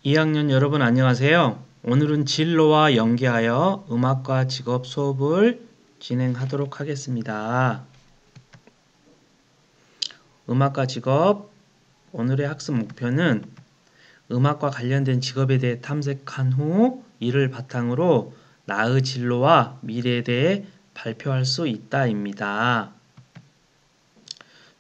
2학년 여러분 안녕하세요. 오늘은 진로와 연계하여 음악과 직업 수업을 진행하도록 하겠습니다. 음악과 직업, 오늘의 학습 목표는 음악과 관련된 직업에 대해 탐색한 후 이를 바탕으로 나의 진로와 미래에 대해 발표할 수 있다입니다.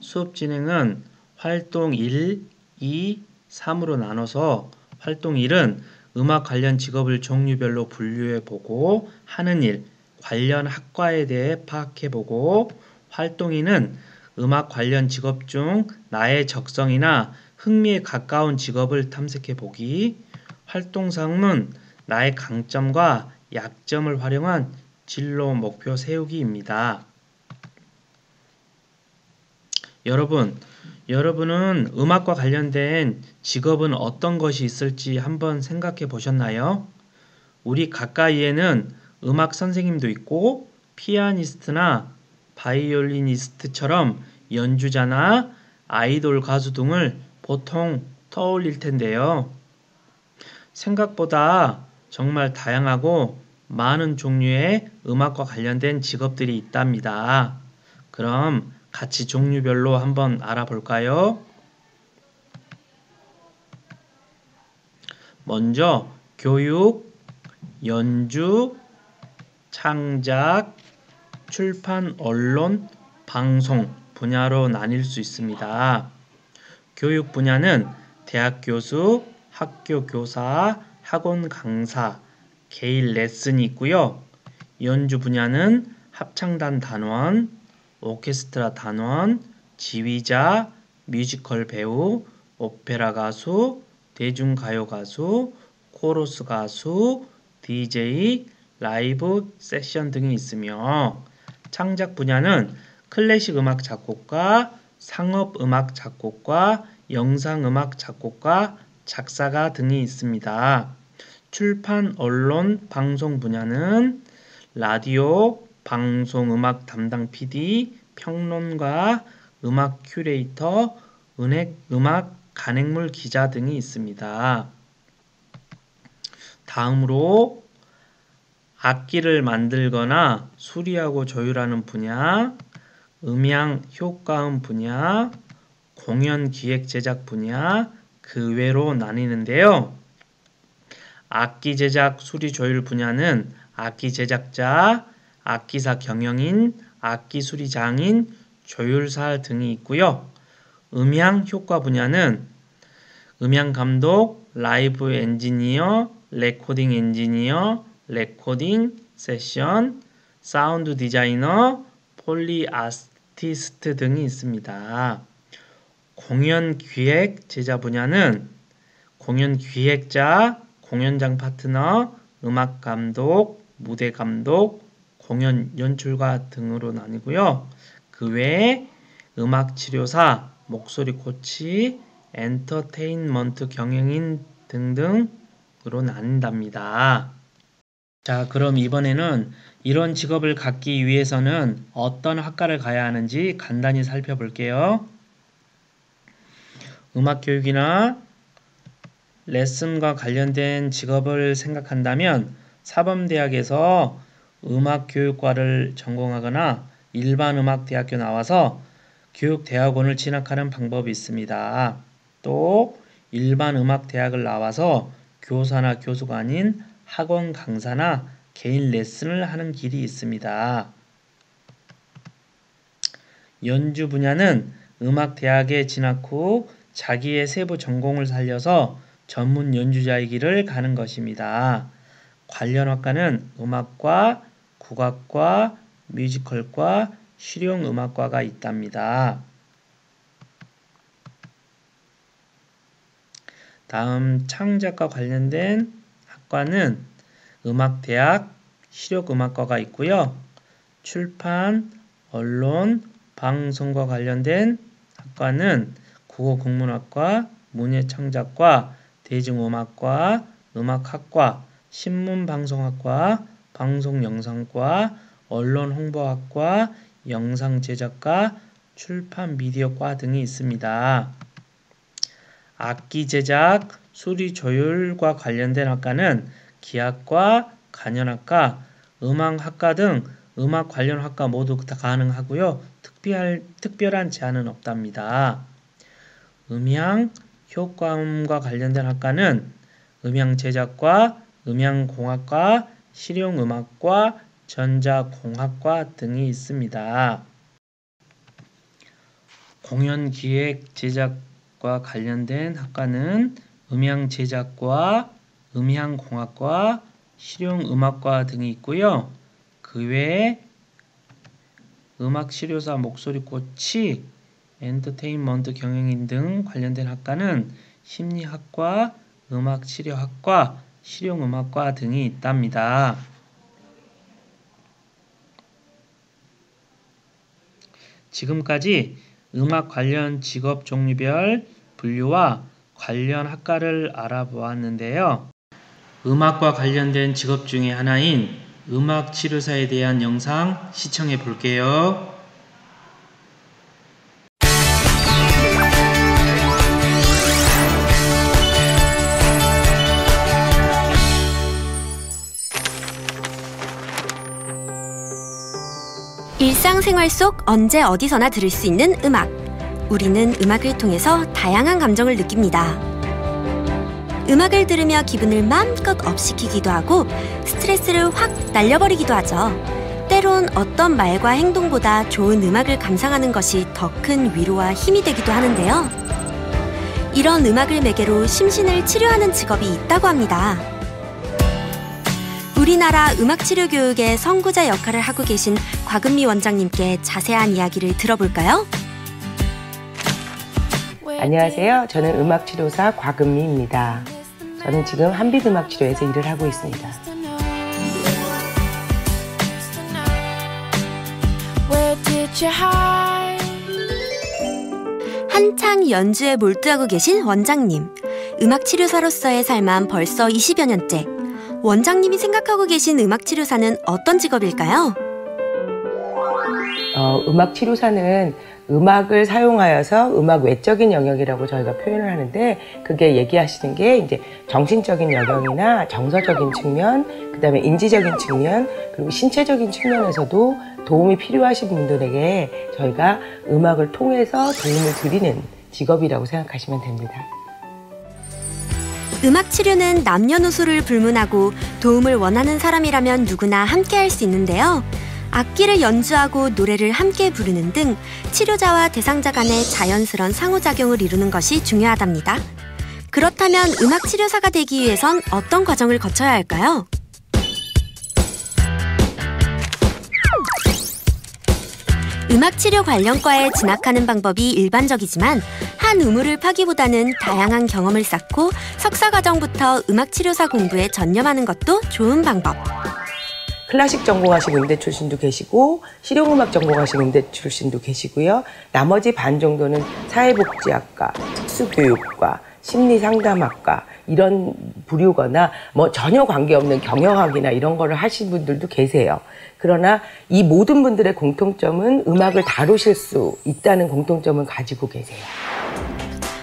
수업 진행은 활동 1, 2, 3으로 나눠서 활동 1은 음악 관련 직업을 종류별로 분류해보고 하는 일, 관련 학과에 대해 파악해보고, 활동 2는 음악 관련 직업 중 나의 적성이나 흥미에 가까운 직업을 탐색해보기, 활동 3은 나의 강점과 약점을 활용한 진로 목표 세우기입니다. 여러분은 음악과 관련된 직업은 어떤 것이 있을지 한번 생각해 보셨나요? 우리 가까이에는 음악 선생님도 있고 피아니스트나 바이올리니스트처럼 연주자나 아이돌 가수 등을 보통 떠올릴 텐데요. 생각보다 정말 다양하고 많은 종류의 음악과 관련된 직업들이 있답니다. 그럼 같이 종류별로 한번 알아볼까요? 먼저 교육, 연주, 창작, 출판, 언론, 방송 분야로 나뉠 수 있습니다. 교육 분야는 대학 교수, 학교 교사, 학원 강사, 개인 레슨이 있고요. 연주 분야는 합창단 단원, 오케스트라 단원, 지휘자, 뮤지컬 배우, 오페라 가수, 대중가요 가수, 코러스 가수, DJ, 라이브 세션 등이 있으며 창작 분야는 클래식 음악 작곡가, 상업 음악 작곡가, 영상 음악 작곡가, 작사가 등이 있습니다. 출판, 언론, 방송 분야는 라디오, 방송 음악 담당 PD, 평론가, 음악 큐레이터, 음악 간행물 기자 등이 있습니다. 다음으로 악기를 만들거나 수리하고 조율하는 분야, 음향 효과음 분야, 공연 기획 제작 분야, 그 외로 나뉘는데요. 악기 제작 수리 조율 분야는 악기 제작자, 악기사 경영인, 악기 수리 장인, 조율사 등이 있고요. 음향 효과 분야는 음향 감독, 라이브 엔지니어, 레코딩 엔지니어, 레코딩 세션, 사운드 디자이너, 폴리 아티스트 등이 있습니다. 공연 기획 제작 분야는 공연 기획자, 공연장 파트너, 음악 감독, 무대 감독, 공연 연출가 등으로 나뉘고요. 그 외에 음악 치료사, 목소리 코치, 엔터테인먼트 경영인 등등으로 나뉜답니다. 자, 그럼 이번에는 이런 직업을 갖기 위해서는 어떤 학과를 가야 하는지 간단히 살펴볼게요. 음악 교육이나 레슨과 관련된 직업을 생각한다면 사범대학에서 음악교육과를 전공하거나 일반음악대학교 나와서 교육대학원을 진학하는 방법이 있습니다. 또 일반음악대학을 나와서 교사나 교수가 아닌 학원 강사나 개인 레슨을 하는 길이 있습니다. 연주 분야는 음악대학에 진학 후 자기의 세부 전공을 살려서 전문 연주자의 길을 가는 것입니다. 관련 학과는 음악과, 국악과, 뮤지컬과, 실용음악과가 있답니다. 다음 창작과 관련된 학과는 음악대학, 실용음악과가 있고요. 출판, 언론, 방송과 관련된 학과는 국어국문학과, 문예창작과, 대중음악과, 음악학과, 신문방송학과, 방송영상과, 언론홍보학과, 영상제작과, 출판미디어과 등이 있습니다. 악기 제작, 수리 조율과 관련된 학과는 기악과, 간현학과, 음악학과 등 음악 관련 학과 모두 다 가능하고요. 특별한 제한은 없답니다. 음향, 효과음과 관련된 학과는 음향 제작과, 음향공학과, 실용음악과, 전자공학과 등이 있습니다. 공연기획 제작과 관련된 학과는 음향제작과, 음향공학과, 실용음악과 등이 있고요. 그 외에 음악치료사, 목소리코치, 엔터테인먼트 경영인 등 관련된 학과는 심리학과, 음악치료학과, 실용음악과 등이 있답니다. 지금까지 음악 관련 직업 종류별 분류와 관련 학과를 알아보았는데요. 음악과 관련된 직업 중에 하나인 음악치료사에 대한 영상 시청해 볼게요. 일상생활 속 언제 어디서나 들을 수 있는 음악. 우리는 음악을 통해서 다양한 감정을 느낍니다. 음악을 들으며 기분을 마음껏 업시키기도 하고 스트레스를 확 날려버리기도 하죠. 때론 어떤 말과 행동보다 좋은 음악을 감상하는 것이 더 큰 위로와 힘이 되기도 하는데요. 이런 음악을 매개로 심신을 치료하는 직업이 있다고 합니다. 우리나라 음악치료 교육의 선구자 역할을 하고 계신 곽은미 원장님께 자세한 이야기를 들어볼까요? 안녕하세요. 저는 음악치료사 곽은미입니다. 저는 지금 한빛음악치료에서 일을 하고 있습니다. 한창 연주에 몰두하고 계신 원장님. 음악치료사로서의 삶은 벌써 20여 년째. 원장님이 생각하고 계신 음악치료사는 어떤 직업일까요? 음악치료사는 음악을 사용하여서 음악 외적인 영역이라고 저희가 표현을 하는데, 그게 얘기하시는 게 이제 정신적인 영역이나 정서적인 측면, 그 다음에 인지적인 측면, 그리고 신체적인 측면에서도 도움이 필요하신 분들에게 저희가 음악을 통해서 도움을 드리는 직업이라고 생각하시면 됩니다. 음악치료는 남녀노소를 불문하고 도움을 원하는 사람이라면 누구나 함께 할 수 있는데요. 악기를 연주하고 노래를 함께 부르는 등 치료자와 대상자 간의 자연스러운 상호작용을 이루는 것이 중요하답니다. 그렇다면 음악치료사가 되기 위해선 어떤 과정을 거쳐야 할까요? 음악치료 관련과에 진학하는 방법이 일반적이지만 한 우물을 파기보다는 다양한 경험을 쌓고 석사과정부터 음악치료사 공부에 전념하는 것도 좋은 방법. 클래식 전공하신 음대 출신도 계시고 실용음악 전공하신 음대 출신도 계시고요. 나머지 반 정도는 사회복지학과, 특수교육과, 심리상담학과 이런 부류거나 전혀 관계없는 경영학이나 이런 거를 하신 분들도 계세요. 그러나 이 모든 분들의 공통점은 음악을 다루실 수 있다는 공통점을 가지고 계세요.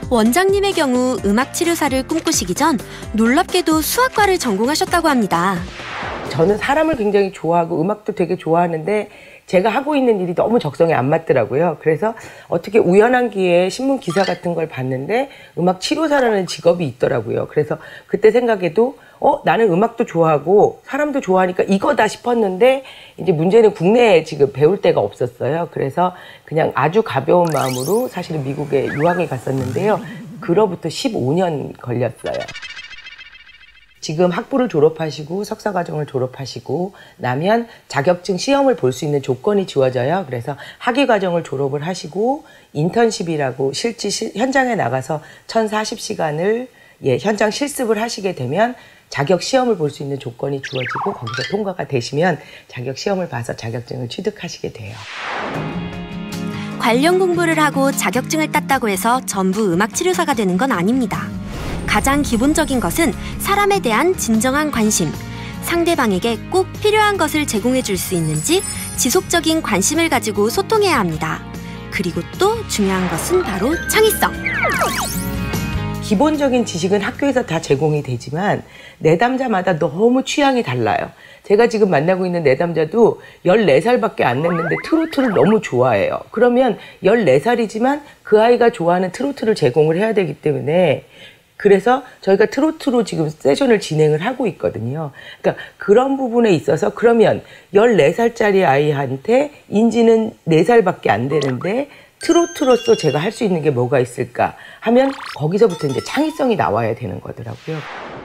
원장님의 경우 음악치료사를 꿈꾸시기 전 놀랍게도 수학과를 전공하셨다고 합니다. 저는 사람을 굉장히 좋아하고 음악도 되게 좋아하는데 제가 하고 있는 일이 너무 적성에 안 맞더라고요. 그래서 어떻게 우연한 기회에 신문 기사 같은 걸 봤는데 음악 치료사라는 직업이 있더라고요. 그래서 그때 생각에도 나는 음악도 좋아하고 사람도 좋아하니까 이거다 싶었는데 이제 문제는 국내에 지금 배울 데가 없었어요. 그래서 그냥 아주 가벼운 마음으로 사실은 미국에 유학을 갔었는데요. 그로부터 15년 걸렸어요. 지금 학부를 졸업하시고 석사과정을 졸업하시고 나면 자격증 시험을 볼 수 있는 조건이 주어져요. 그래서 학위과정을 졸업을 하시고 인턴십이라고 실제 현장에 나가서 1040시간을 현장 실습을 하시게 되면 자격 시험을 볼 수 있는 조건이 주어지고 거기서 통과가 되시면 자격 시험을 봐서 자격증을 취득하시게 돼요. 관련 공부를 하고 자격증을 땄다고 해서 전부 음악치료사가 되는 건 아닙니다. 가장 기본적인 것은 사람에 대한 진정한 관심, 상대방에게 꼭 필요한 것을 제공해 줄 수 있는지 지속적인 관심을 가지고 소통해야 합니다. 그리고 또 중요한 것은 바로 창의성. 기본적인 지식은 학교에서 다 제공이 되지만 내담자마다 너무 취향이 달라요. 제가 지금 만나고 있는 내담자도 14살밖에 안 됐는데 트로트를 너무 좋아해요. 그러면 14살이지만 그 아이가 좋아하는 트로트를 제공을 해야 되기 때문에 그래서 저희가 트로트로 지금 세션을 진행을 하고 있거든요. 그러니까 그런 부분에 있어서 그러면 14살짜리 아이한테 인지는 4살밖에 안 되는데 트로트로서 제가 할 수 있는 게 뭐가 있을까 하면 거기서부터 이제 창의성이 나와야 되는 거더라고요.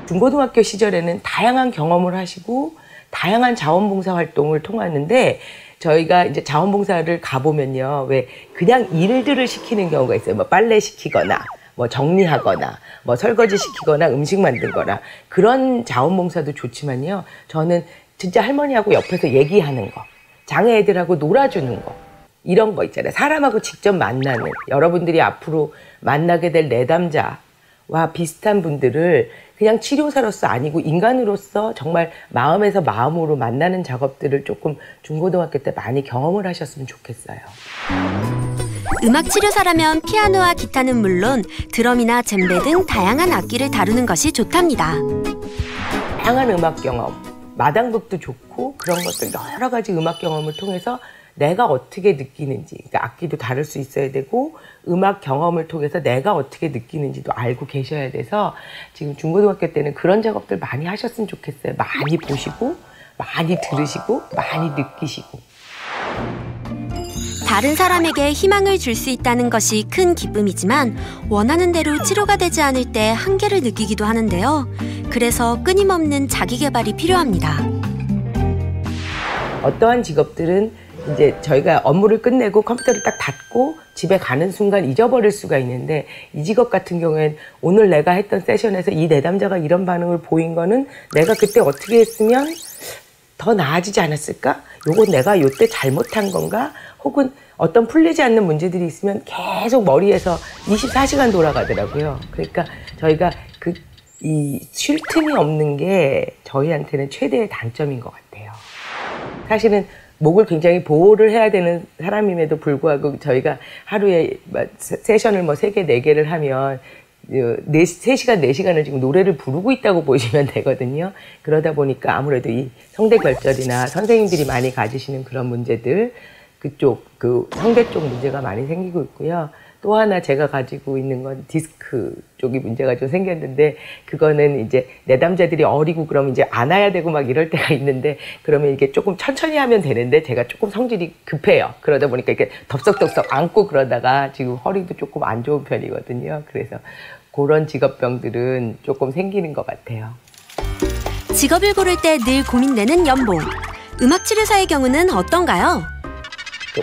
중고등학교 시절에는 다양한 경험을 하시고 다양한 자원봉사 활동을 통하는데 저희가 이제 자원봉사를 가보면요. 왜 그냥 일들을 시키는 경우가 있어요. 뭐 빨래 시키거나 뭐 정리하거나 뭐 설거지 시키거나 음식 만들거나 그런 자원봉사도 좋지만요. 저는 진짜 할머니하고 옆에서 얘기하는 거, 장애 애들하고 놀아주는 거 이런 거 있잖아요. 사람하고 직접 만나는 여러분들이 앞으로 만나게 될 내담자와 비슷한 분들을 그냥 치료사로서 아니고 인간으로서 정말 마음에서 마음으로 만나는 작업들을 조금 중고등학교 때 많이 경험을 하셨으면 좋겠어요. 음악 치료사라면 피아노와 기타는 물론 드럼이나 젬베 등 다양한 악기를 다루는 것이 좋답니다. 다양한 음악 경험, 마당극도 좋고 그런 것들 여러 가지 음악 경험을 통해서 내가 어떻게 느끼는지, 그러니까 악기도 다룰 수 있어야 되고 음악 경험을 통해서 내가 어떻게 느끼는지도 알고 계셔야 돼서 지금 중고등학교 때는 그런 작업들 많이 하셨으면 좋겠어요. 많이 보시고, 많이 들으시고, 많이 느끼시고. 다른 사람에게 희망을 줄 수 있다는 것이 큰 기쁨이지만 원하는 대로 치료가 되지 않을 때 한계를 느끼기도 하는데요. 그래서 끊임없는 자기 개발이 필요합니다. 어떠한 직업들은 이제 저희가 업무를 끝내고 컴퓨터를 딱 닫고 집에 가는 순간 잊어버릴 수가 있는데 이 직업 같은 경우엔 오늘 내가 했던 세션에서 이 내담자가 이런 반응을 보인 거는 내가 그때 어떻게 했으면 더 나아지지 않았을까? 요건 내가 요때 잘못한 건가? 혹은 어떤 풀리지 않는 문제들이 있으면 계속 머리에서 24시간 돌아가더라고요. 그러니까 저희가 쉴 틈이 없는 게 저희한테는 최대의 단점인 것 같아요. 사실은 목을 굉장히 보호를 해야 되는 사람임에도 불구하고 저희가 하루에 세션을 3개, 4개를 하면 3시간, 4시간을 지금 노래를 부르고 있다고 보시면 되거든요. 그러다 보니까 아무래도 이 성대결절이나 선생님들이 많이 가지시는 그런 문제들, 성대 쪽 문제가 많이 생기고 있고요. 또 하나 제가 가지고 있는 건 디스크 쪽이 문제가 좀 생겼는데 그거는 이제 내담자들이 어리고 그러면 이제 안아야 되고 막 이럴 때가 있는데 그러면 이게 조금 천천히 하면 되는데 제가 조금 성질이 급해요. 그러다 보니까 이렇게 덥석덥석 안고 그러다가 지금 허리도 조금 안 좋은 편이거든요. 그래서 그런 직업병들은 조금 생기는 것 같아요. 직업을 고를 때 늘 고민되는 연봉. 음악치료사의 경우는 어떤가요?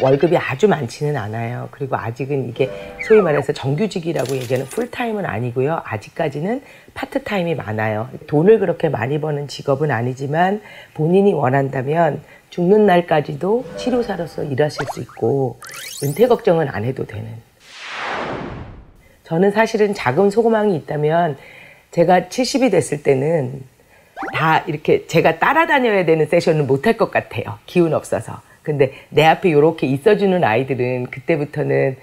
월급이 아주 많지는 않아요. 그리고 아직은 이게 소위 말해서 정규직이라고 얘기하는 풀타임은 아니고요. 아직까지는 파트타임이 많아요. 돈을 그렇게 많이 버는 직업은 아니지만 본인이 원한다면 죽는 날까지도 치료사로서 일하실 수 있고 은퇴 걱정은 안 해도 되는. 저는 사실은 작은 소망이 있다면 제가 70이 됐을 때는 다 이렇게 제가 따라다녀야 되는 세션은 못할 것 같아요. 기운 없어서. 근데 내 앞에 이렇게 있어주는 아이들은 그때부터는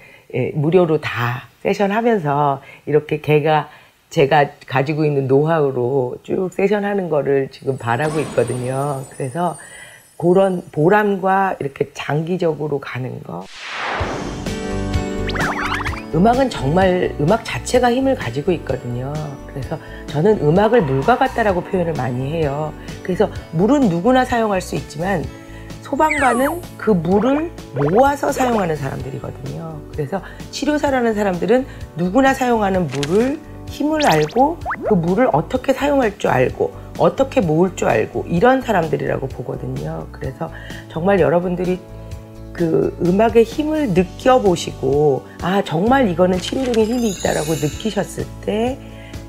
무료로 다 세션 하면서 이렇게 제가 가지고 있는 노하우로 쭉 세션 하는 거를 지금 바라고 있거든요. 그래서 그런 보람과 이렇게 장기적으로 가는 거. 음악은 정말 음악 자체가 힘을 가지고 있거든요. 그래서 저는 음악을 물과 같다라고 표현을 많이 해요. 그래서 물은 누구나 사용할 수 있지만 소방관은 그 물을 모아서 사용하는 사람들이거든요. 그래서 치료사라는 사람들은 누구나 사용하는 물을 힘을 알고 그 물을 어떻게 사용할 줄 알고 어떻게 모을 줄 알고 이런 사람들이라고 보거든요. 그래서 정말 여러분들이 그 음악의 힘을 느껴보시고 아 정말 이거는 치료적인 힘이 있다라고 느끼셨을 때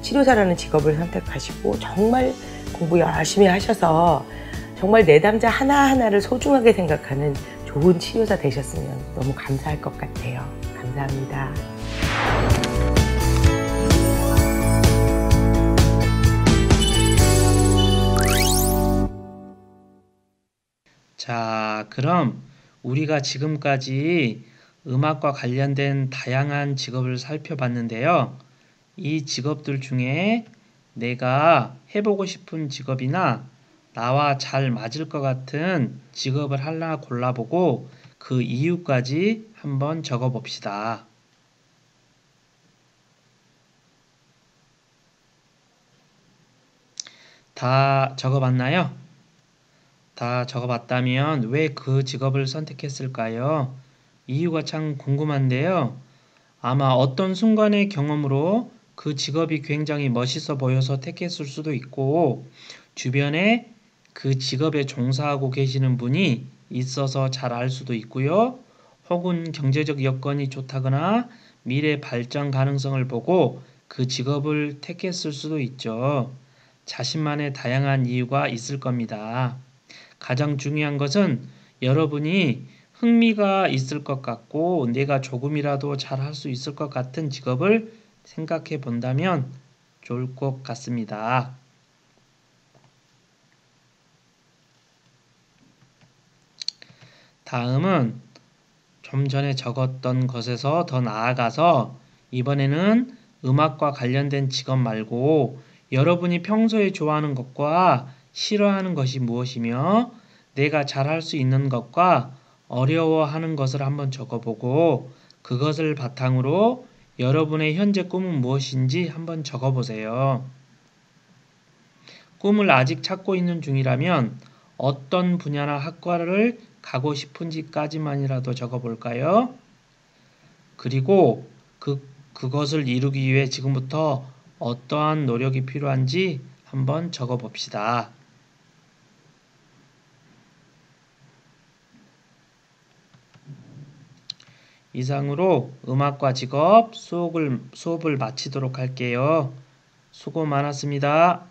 치료사라는 직업을 선택하시고 정말 공부 열심히 하셔서 정말 내담자 하나하나를 소중하게 생각하는 좋은 치료사 되셨으면 너무 감사할 것 같아요. 감사합니다. 자, 그럼 우리가 지금까지 음악과 관련된 다양한 직업을 살펴봤는데요. 이 직업들 중에 내가 해보고 싶은 직업이나 나와 잘 맞을 것 같은 직업을 하나 골라보고 그 이유까지 한번 적어봅시다. 다 적어봤나요? 다 적어봤다면 왜 그 직업을 선택했을까요? 이유가 참 궁금한데요. 아마 어떤 순간의 경험으로 그 직업이 굉장히 멋있어 보여서 택했을 수도 있고, 주변에 그 직업에 종사하고 계시는 분이 있어서 잘 알 수도 있고요. 혹은 경제적 여건이 좋다거나 미래 발전 가능성을 보고 그 직업을 택했을 수도 있죠. 자신만의 다양한 이유가 있을 겁니다. 가장 중요한 것은 여러분이 흥미가 있을 것 같고 내가 조금이라도 잘할 수 있을 것 같은 직업을 생각해 본다면 좋을 것 같습니다. 다음은 좀 전에 적었던 것에서 더 나아가서 이번에는 음악과 관련된 직업 말고 여러분이 평소에 좋아하는 것과 싫어하는 것이 무엇이며 내가 잘할 수 있는 것과 어려워하는 것을 한번 적어보고 그것을 바탕으로 여러분의 현재 꿈은 무엇인지 한번 적어보세요. 꿈을 아직 찾고 있는 중이라면 어떤 분야나 학과를 가고 싶은지까지만이라도 적어볼까요? 그리고 그것을 이루기 위해 지금부터 어떠한 노력이 필요한지 한번 적어봅시다. 이상으로 음악과 직업 수업을 마치도록 할게요. 수고 많았습니다.